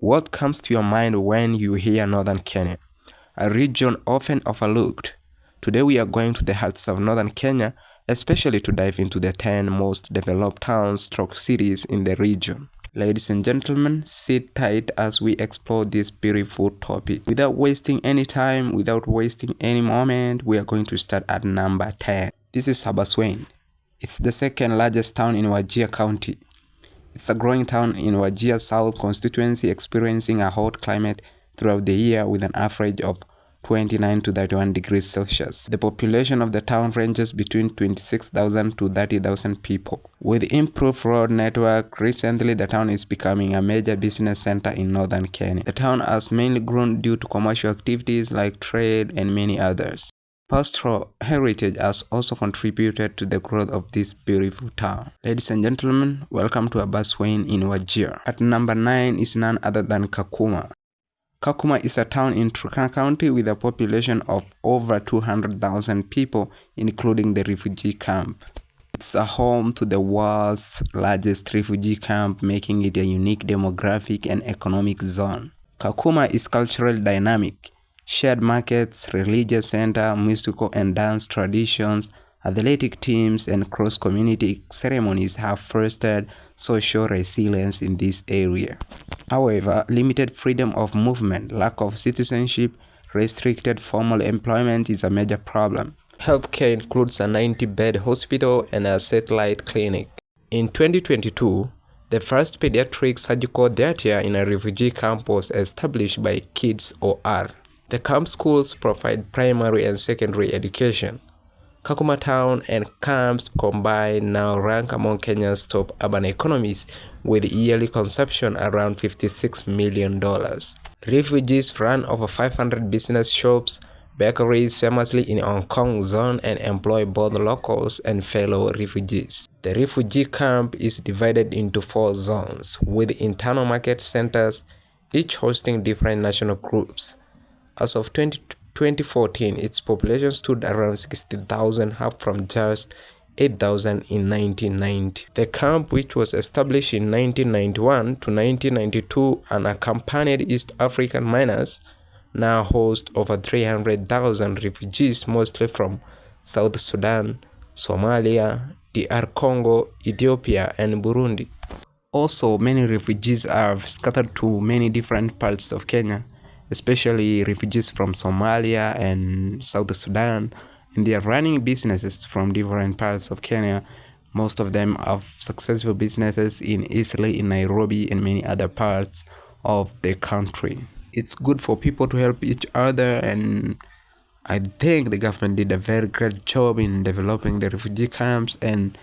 What comes to your mind when you hear Northern Kenya, a region often overlooked? Today we are going to the hearts of Northern Kenya, especially to dive into the 10 most developed towns/cities in the region. Ladies and gentlemen, sit tight as we explore this beautiful topic. Without wasting any time, without wasting any moment, we are going to start at number 10. This is Sabasua. It's the second largest town in Wajia County. It's a growing town in Wajia South constituency, experiencing a hot climate throughout the year with an average of 29 to 31 degrees Celsius. The population of the town ranges between 26,000 to 30,000 people. With improved road network, recently the town is becoming a major business center in northern Kenya. The town has mainly grown due to commercial activities like trade and many others. Pastoral heritage has also contributed to the growth of this beautiful town. Ladies and gentlemen, welcome to Sabasua in Wajia. At number 9 is none other than Kakuma. Kakuma is a town in Turkana County with a population of over 200,000 people, including the refugee camp. It's a home to the world's largest refugee camp, making it a unique demographic and economic zone. Kakuma is culturally dynamic. Shared markets, religious center, musical and dance traditions, athletic teams, and cross-community ceremonies have fostered social resilience in this area. However, limited freedom of movement, lack of citizenship, restricted formal employment is a major problem. Healthcare includes a 90-bed hospital and a satellite clinic. In 2022, the first pediatric surgical theater in a refugee camp was established by Kids.The. The camp schools provide primary and secondary education. Kakuma town and camps combined now rank among Kenya's top urban economies with yearly consumption around $56 million. Refugees run over 500 business shops, bakeries famously in Hong Kong zone and employ both locals and fellow refugees. The refugee camp is divided into 4 zones with internal market centers, each hosting different national groups. As of 2014, its population stood around 60,000, up from just 8,000 in 1990. The camp, which was established in 1991 to 1992 and accompanied East African miners, now hosts over 300,000 refugees, mostly from South Sudan, Somalia, DR Congo, Ethiopia, and Burundi. Also, many refugees are scattered to many different parts of Kenya, especially refugees from Somalia and South Sudan, and they are running businesses from different parts of Kenya. Most of them have successful businesses in Isiolo, in Nairobi, and many other parts of the country. It's good for people to help each other, and I think the government did a very great job in developing the refugee camps, and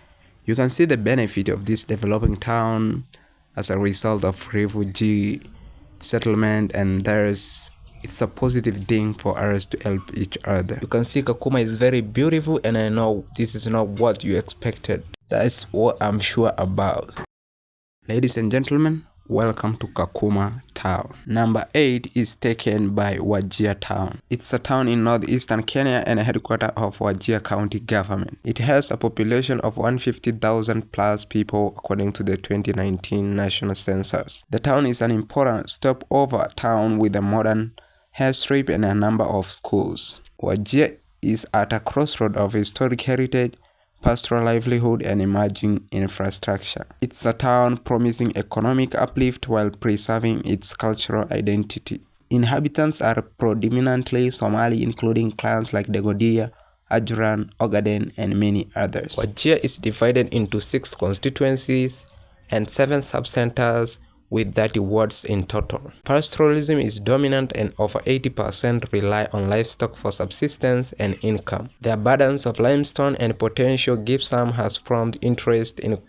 you can see the benefit of this developing town as a result of refugee settlement, and it's a positive thing for us to help each other. You can see Kakuma is very beautiful, and I know this is not what you expected. That's what I'm sure about. Ladies and gentlemen, welcome to Kakuma town. Number 8 is taken by Wajia town. It's a town in northeastern Kenya and a headquarters of Wajia County government. It has a population of 150,000 plus people according to the 2019 national census. The town is an important stopover town with a modern airstrip and a number of schools. Wajia is at a crossroad of historic heritage, pastoral livelihood, and emerging infrastructure. It's a town promising economic uplift while preserving its cultural identity. Inhabitants are predominantly Somali, including clans like the Godia, Ajuran, Ogaden, and many others. Wajia is divided into 6 constituencies and 7 sub-centers with 30 wards in total. Pastoralism is dominant and over 80% rely on livestock for subsistence and income. The abundance of limestone and potential gypsum has prompted interest in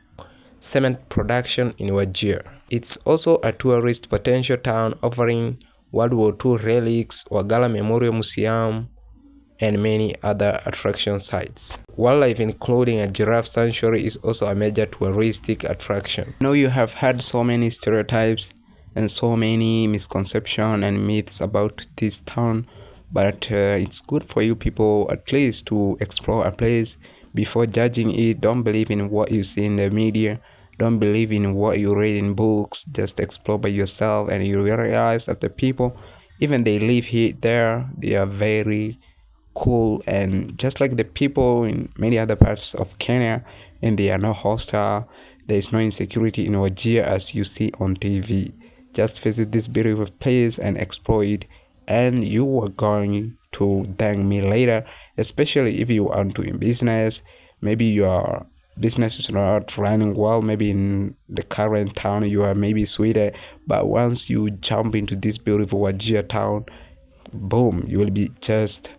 cement production in Wajia. It's also a tourist potential town offering World War II relics, Wagala Memorial Museum, and many other attraction sites. Wildlife, including a giraffe sanctuary, is also a major touristic attraction. I know you have heard so many stereotypes and so many misconceptions and myths about this town, but it's good for you people at least to explore a place before judging it. Don't believe in what you see in the media. Don't believe in what you read in books. Just explore by yourself, and you realize that the people, even they live here there, they are very cool, and just like the people in many other parts of Kenya, and they are not hostile. There is no insecurity in Wajia as you see on TV. Just visit this beautiful place and explore it, and you are going to thank me later, especially if you are doing business. Maybe your business is not running well, maybe in the current town you are maybe sweeter, but once you jump into this beautiful Wajia town, boom, you will be just,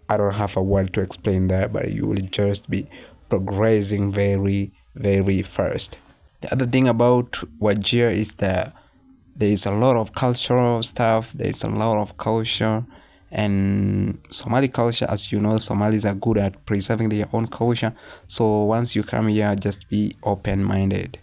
I don't have a word to explain that, but you will just be progressing very, very fast. The other thing about Wajir is that there is a lot of cultural stuff, there is a lot of culture, and Somali culture, as you know, Somalis are good at preserving their own culture. So once you come here, just be open-minded.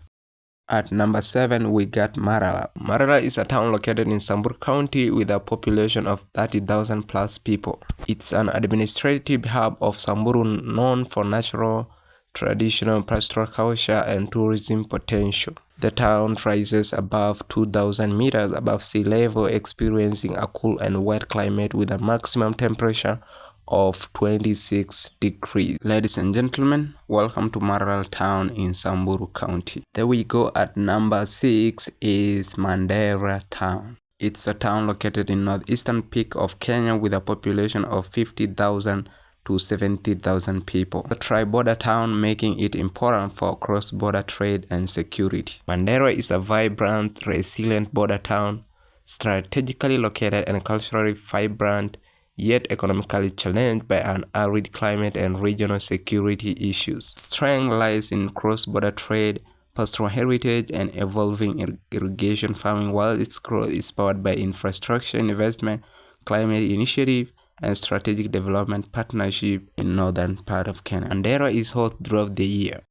At number 7, we got Marala. Marala is a town located in Samburu County with a population of 30,000 plus people. It's an administrative hub of Samburu known for natural, traditional pastoral culture and tourism potential. The town rises above 2,000 meters above sea level, experiencing a cool and wet climate with a maximum temperature of 26 degrees. Ladies and gentlemen, welcome to Marala town in Samburu County. There we go. At number 6 is Mandera town. It's a town located in northeastern peak of Kenya with a population of 50,000 to 70,000 people. A tri-border town, making it important for cross-border trade and security. Mandera is a vibrant, resilient border town, strategically located and culturally vibrant, yet economically challenged by an arid climate and regional security issues. Strength lies in cross-border trade, pastoral heritage, and evolving irrigation farming, while its growth is powered by infrastructure investment, climate initiative, and strategic development partnership in northern part of Kenya. Mandera is hot throughout the year.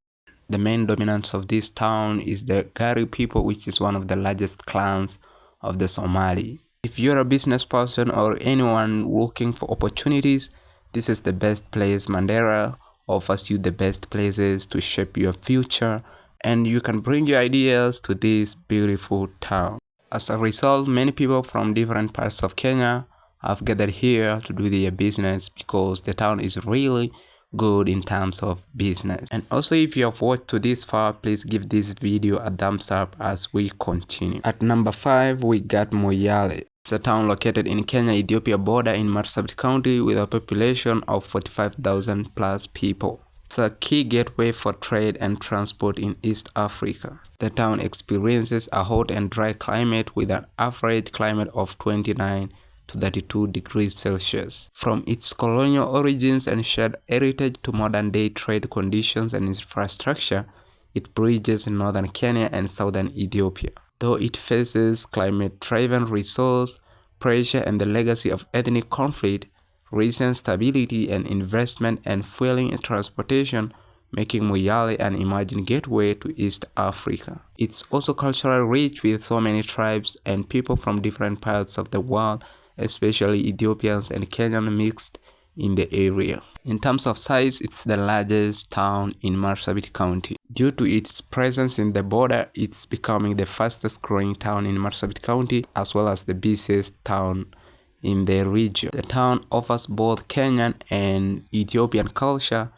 The main dominance of this town is the Gari people, which is one of the largest clans of the Somali. If you're a business person or anyone looking for opportunities, this is the best place. Mandera offers you the best places to shape your future, and you can bring your ideas to this beautiful town. As a result, many people from different parts of Kenya have gathered here to do their business because the town is really good in terms of business. And also, if you have watched to this far, please give this video a thumbs up as we continue. At number 5, we got Moyale. It's a town located in Kenya-Ethiopia border in Marsabit County with a population of 45,000 plus people. It's a key gateway for trade and transport in East Africa. The town experiences a hot and dry climate with an average climate of 29 to 32 degrees Celsius. From its colonial origins and shared heritage to modern-day trade conditions and infrastructure, it bridges northern Kenya and southern Ethiopia. Though it faces climate-driven resource pressure and the legacy of ethnic conflict, recent stability and investment and fueling transportation making Moyale an emerging gateway to East Africa. It's also culturally rich with so many tribes and people from different parts of the world, especially Ethiopians and Kenyans mixed in the area. In terms of size, it's the largest town in Marsabit County. Due to its presence in the border, it's becoming the fastest growing town in Marsabit County as well as the busiest town in the region. The town offers both Kenyan and Ethiopian culture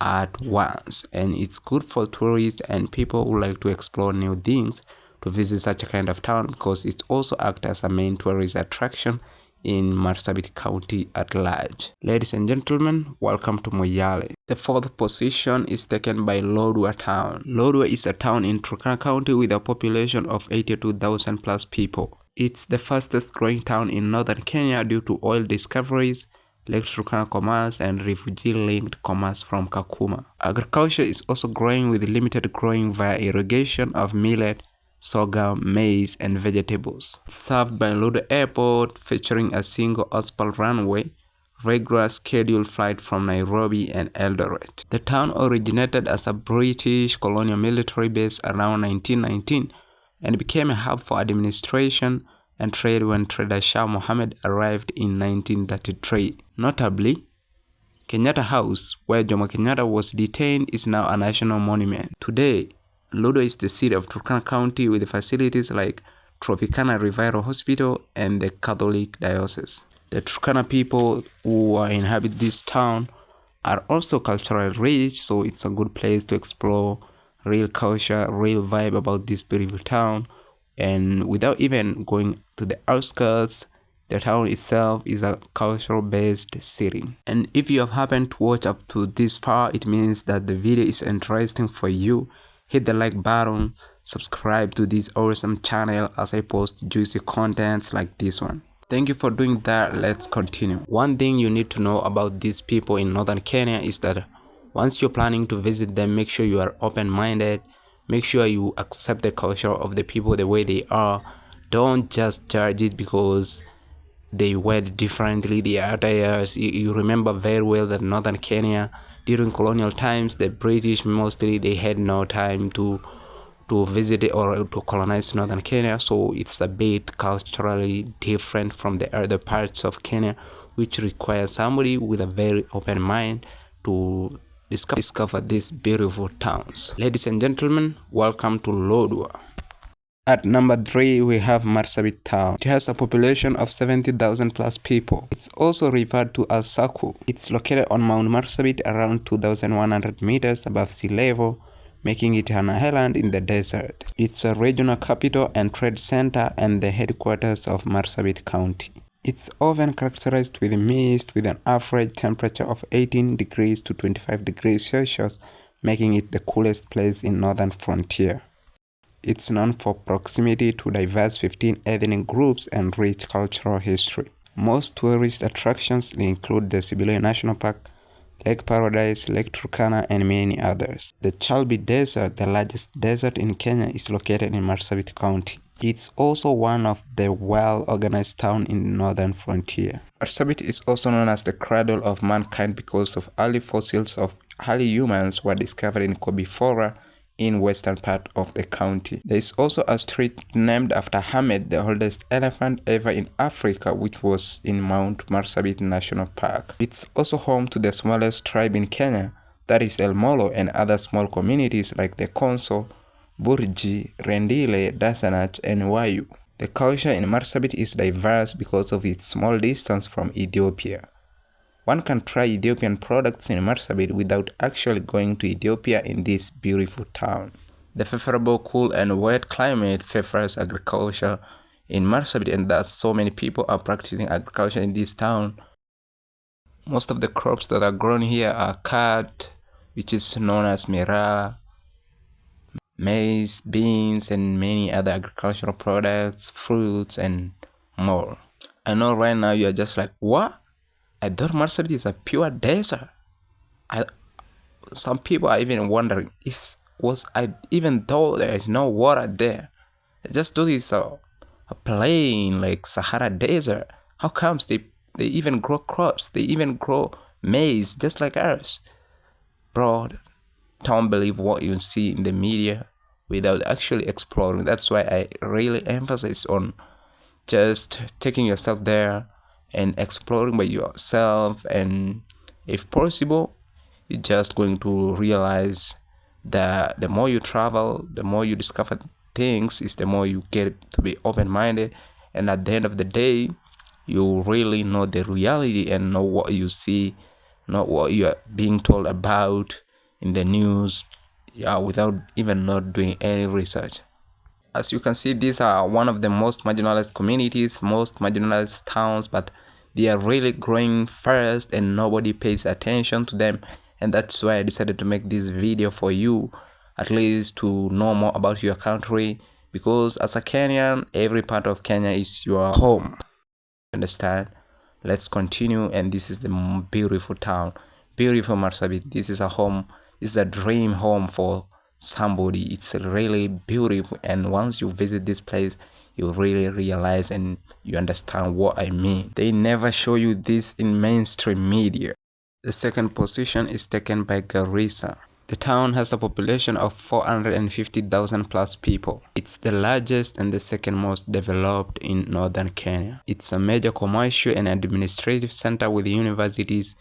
at once, and it's good for tourists and people who like to explore new things to visit such a kind of town because it also acts as a main tourist attraction in Marsabit County at large. Ladies and gentlemen, welcome to Moyale. The 4th position is taken by Lodwar town. Lodwar is a town in Turkana County with a population of 82,000 plus people. It's the fastest growing town in northern Kenya due to oil discoveries, Lake Turkana commerce, and refugee-linked commerce from Kakuma. Agriculture is also growing with limited growing via irrigation of millet, sorghum, maize, and vegetables. Served by Lodwar Airport, featuring a single asphalt runway, regular scheduled flight from Nairobi and Eldoret. The town originated as a British colonial military base around 1919 and became a hub for administration and trade when trader Shah Mohammed arrived in 1933. Notably, Kenyatta House, where Jomo Kenyatta was detained, is now a national monument. Today, Lodo is the city of Turkana County with facilities like Tropicana Revival Hospital and the Catholic Diocese. The Turkana people who inhabit this town are also culturally rich, so it's a good place to explore real culture, real vibe about this beautiful town. And without even going to the outskirts, the town itself is a cultural based city. And if you have happened to watch up to this far, it means that the video is interesting for you. Hit the like button, subscribe to this awesome channel as I post juicy contents like this one. Thank you for doing that. Let's continue. One thing you need to know about these people in northern Kenya is that once you're planning to visit them, make sure you are open-minded. Make sure you accept the culture of the people the way they are. Don't just judge it because they wear differently the attires. You remember very well that northern Kenya during colonial times, the British mostly they had no time to visit or to colonize northern Kenya, so it's a bit culturally different from the other parts of Kenya, which requires somebody with a very open mind to discover these beautiful towns. Ladies and gentlemen, welcome to Lodwar. At number 3, we have Marsabit town. It has a population of 70,000 plus people. It's also referred to as Saku. It's located on Mount Marsabit around 2,100 meters above sea level, making it an island in the desert. It's a regional capital and trade center and the headquarters of Marsabit County. It's often characterized with mist with an average temperature of 18 degrees to 25 degrees Celsius, making it the coolest place in northern frontier. It's known for proximity to diverse 15 ethnic groups and rich cultural history. Most tourist attractions include the Isiolo National Park, Lake Paradise, Lake Turkana, and many others. The Chalbi Desert, the largest desert in Kenya, is located in Marsabit County. It's also one of the well-organized towns in the northern frontier. Marsabit is also known as the cradle of mankind because of early fossils of early humans were discovered in Kobifora in western part of the county. There is also a street named after Hamed, the oldest elephant ever in Africa, which was in Mount Marsabit National Park. It's also home to the smallest tribe in Kenya, that is El Molo, and other small communities like the Konso, Burji, Rendile, Dasanach, and Wayu. The culture in Marsabit is diverse because of its small distance from Ethiopia. One can try Ethiopian products in Marsabit without actually going to Ethiopia in this beautiful town. The favorable, cool, and wet climate favors agriculture in Marsabit, and thus so many people are practicing agriculture in this town. Most of the crops that are grown here are cod, which is known as Marala, maize, beans, and many other agricultural products, fruits, and more. I know right now you are just like, what? I thought Marsabit is a pure desert. Some people are even wondering, even though there is no water there, I just thought it's a plain like Sahara desert. How comes they even grow crops? They even grow maize just like ours. Bro, don't believe what you see in the media without actually exploring. That's why I really emphasize on just taking yourself there and exploring by yourself, and if possible, you're just going to realize that the more you travel, the more you discover things, is the more you get to be open-minded, and at the end of the day, you really know the reality and know what you see, not what you are being told about in the news, without even not doing any research. As you can see, these are one of the most marginalized communities, most marginalized towns, but they are really growing fast and nobody pays attention to them. And that's why I decided to make this video for you, at least to know more about your country, because as a Kenyan, every part of Kenya is your home. Understand? Let's continue. And this is the beautiful town, beautiful Marsabit. This is a home, this is a dream home for somebody. It's really beautiful, and once you visit this place, you really realize and you understand what I mean. They never show you this in mainstream media. The second position is taken by Garissa. The town has a population of 450,000 plus people. It's the largest and the second most developed in northern Kenya. It's a major commercial and administrative center with universities,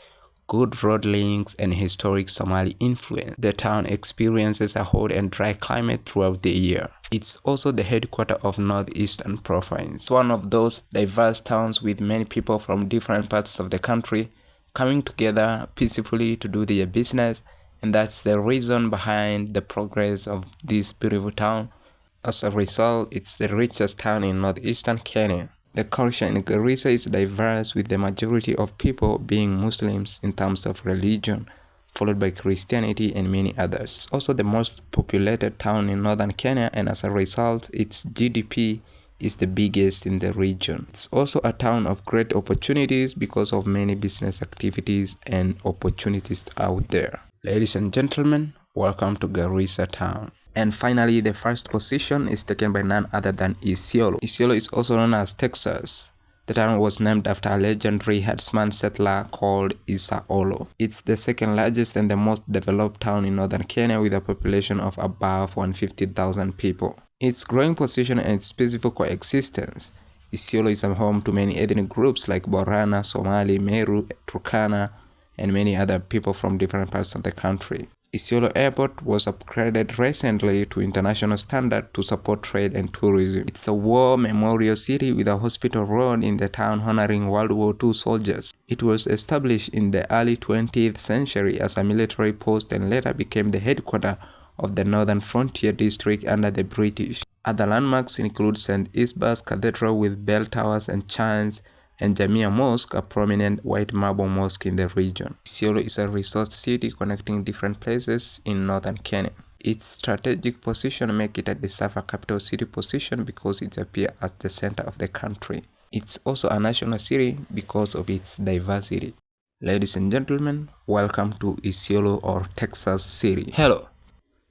good road links, and historic Somali influence. The town experiences a hot and dry climate throughout the year. It's also the headquarters of Northeastern Province. It's one of those diverse towns with many people from different parts of the country coming together peacefully to do their business, and that's the reason behind the progress of this beautiful town. As a result, it's the richest town in northeastern Kenya. The culture in Garissa is diverse, with the majority of people being Muslims in terms of religion, followed by Christianity and many others. It's also the most populated town in northern Kenya, and as a result, its GDP is the biggest in the region. It's also a town of great opportunities because of many business activities and opportunities out there. Ladies and gentlemen, welcome to Garissa town. And finally, the first position is taken by none other than Isiolo. Isiolo is also known as Texas. The town was named after a legendary herdsman settler called Isiolo. It's the second largest and the most developed town in northern Kenya, with a population of above 150,000 people. Its growing position and its peaceful coexistence. Isiolo is a home to many ethnic groups like Borana, Somali, Meru, Turkana, and many other people from different parts of the country. Isiolo Airport was upgraded recently to international standard to support trade and tourism. It's a war memorial city with a hospital road in the town honoring World War II soldiers. It was established in the early 20th century as a military post and later became the headquarters of the Northern Frontier District under the British. Other landmarks include St. Isbar's Cathedral with bell towers and chimes, and Jamia Mosque, a prominent white marble mosque in the region. Isiolo is a resort city connecting different places in northern Kenya. Its strategic position makes it a deserved capital city position because it appears at the center of the country. It's also a national city because of its diversity. Ladies and gentlemen, welcome to Isiolo or Texas City. Hello,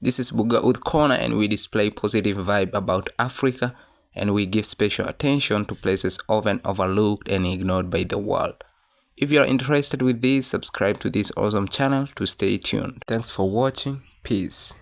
this is Bugaud Corner, and we display positive vibe about Africa, and we give special attention to places often overlooked and ignored by the world. If you are interested with this, subscribe to this awesome channel to stay tuned. Thanks for watching. Peace.